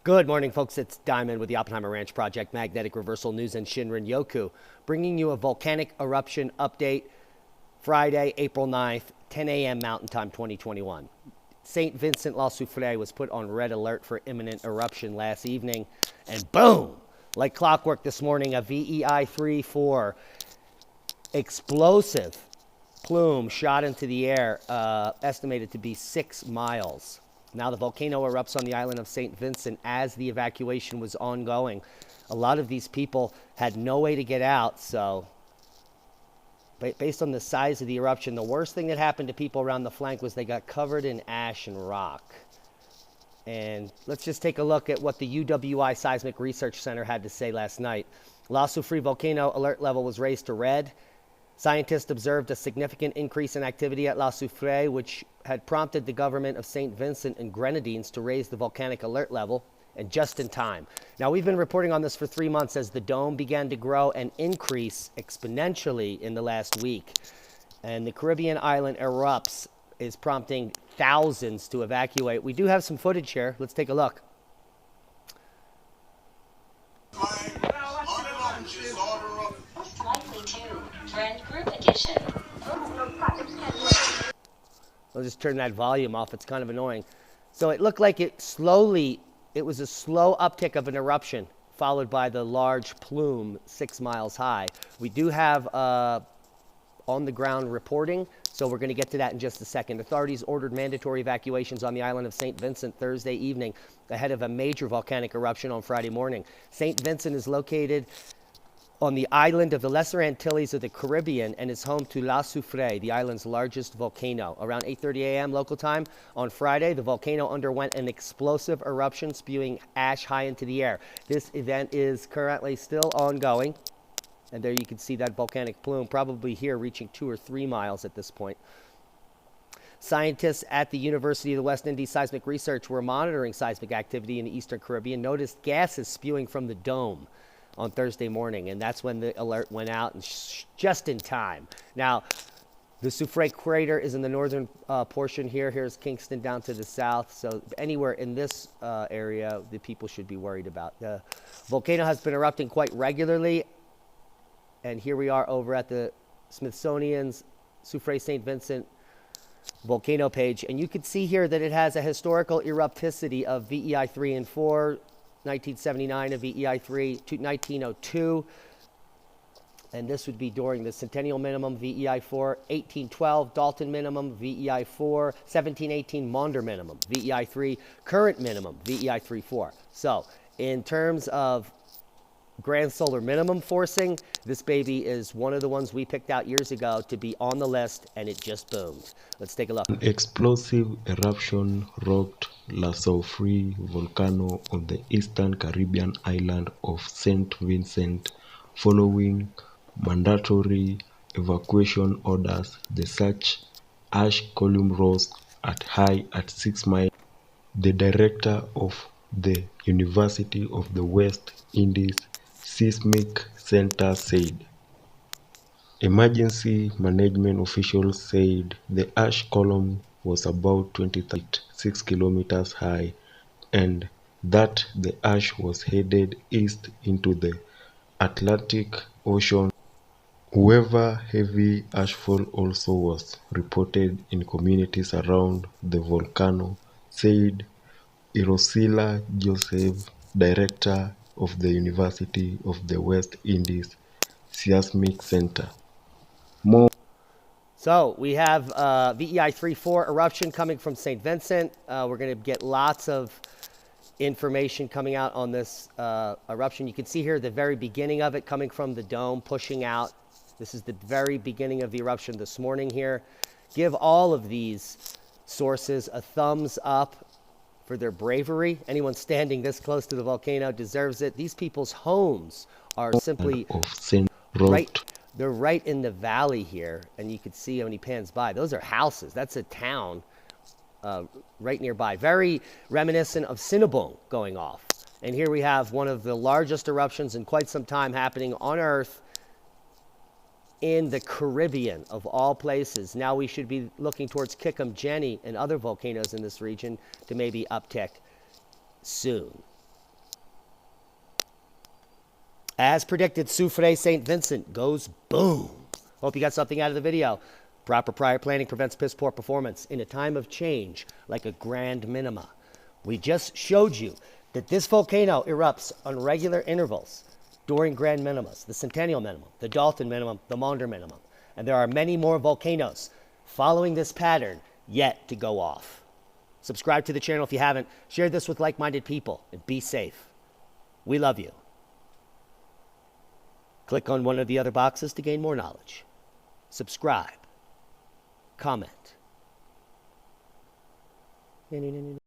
Good morning, folks. It's Diamond with the Oppenheimer Ranch Project, Magnetic Reversal News, and Shinrin Yoku, bringing you a volcanic eruption update Friday, April 9th, 10 a.m. Mountain Time 2021. St. Vincent La Soufrière was put on red alert for imminent eruption last evening, and boom, like clockwork this morning, a VEI 3-4 explosive plume shot into the air, estimated to be 6 miles. Now the volcano erupts on the island of St. Vincent as the evacuation was ongoing. A lot of these people had no way to get out, so based on the size of the eruption, the worst thing that happened to people around the flank was they got covered in ash and rock. And let's just take a look at what the UWI Seismic Research Center had to say last night. La Soufrière volcano alert level was raised to red. Scientists observed a significant increase in activity at La Soufrière, which had prompted the government of St. Vincent and Grenadines to raise the volcanic alert level, and just in time. Now, we've been reporting on this for 3 months as the dome began to grow and increase exponentially in the last week. And the Caribbean island erupts, is prompting thousands to evacuate. We do have some footage here. Let's take a look. I'll just turn that volume off. It's kind of annoying. So it looked like it was a slow uptick of an eruption, followed by the large plume 6 miles high. We do have on-the-ground reporting, so we're going to get to that in just a second. Authorities ordered mandatory evacuations on the island of St. Vincent Thursday evening ahead of a major volcanic eruption on Friday morning. St. Vincent is located on the island of the Lesser Antilles of the Caribbean and is home to La Soufrière, the island's largest volcano. Around 8:30 a.m. local time on Friday, the volcano underwent an explosive eruption, spewing ash high into the air. This event is currently still ongoing, and there you can see that volcanic plume, probably here reaching 2 or 3 miles at this point. Scientists at the University of the West Indies Seismic Research were monitoring seismic activity in the Eastern Caribbean, noticed gases spewing from the dome on Thursday morning, and that's when the alert went out, and just in time. Now, the Soufrière crater is in the northern portion here. Here's Kingston down to the south, so anywhere in this area, the people should be worried about. The volcano has been erupting quite regularly, and here we are over at the Smithsonian's Soufrière St. Vincent volcano page, and you can see here that it has a historical erupticity of VEI 3 and 4, 1979 of VEI 3 to 1902, and this would be during the Centennial Minimum, VEI 4, 1812, Dalton Minimum, VEI 4, 1718, Maunder Minimum, VEI 3, Current Minimum, VEI 3-4. So, in terms of grand solar minimum forcing, this baby is one of the ones we picked out years ago to be on the list, and it just boomed. Let's take a look. An explosive eruption rocked La Soufrière volcano on the eastern Caribbean island of St. Vincent. Following mandatory evacuation orders, the such ash column rose at 6 miles. The director of the University of the West Indies Seismic Center said. Emergency management officials said the ash column was about 26 kilometers high and that the ash was headed east into the Atlantic Ocean. However, heavy ashfall also was reported in communities around the volcano, said Irosila Joseph, director of the University of the West Indies Seismic Center. So we have VEI 3-4 eruption coming from St. Vincent. We're going to get lots of information coming out on this eruption. You can see here the very beginning of it coming from the dome, pushing out. This is the very beginning of the eruption this morning here. Give all of these sources a thumbs up for their bravery. Anyone standing this close to the volcano deserves it. These people's homes are simply they're right in the valley here, and you can see when he pans by, those are houses. That's a town right nearby. Very reminiscent of Cinnabon going off. And here we have one of the largest eruptions in quite some time happening on Earth in the Caribbean, of all places. Now we should be looking towards Kikum, Jenny, and other volcanoes in this region to maybe uptick soon. As predicted, Soufrière St. Vincent goes boom. Hope you got something out of the video. Proper prior planning prevents piss poor performance in a time of change, like a grand minima. We just showed you that this volcano erupts on regular intervals during grand minimas, the Centennial minimum, the Dalton minimum, the Maunder minimum. And there are many more volcanoes following this pattern yet to go off. Subscribe to the channel if you haven't. Share this with like-minded people and be safe. We love you. Click on one of the other boxes to gain more knowledge. Subscribe. Comment.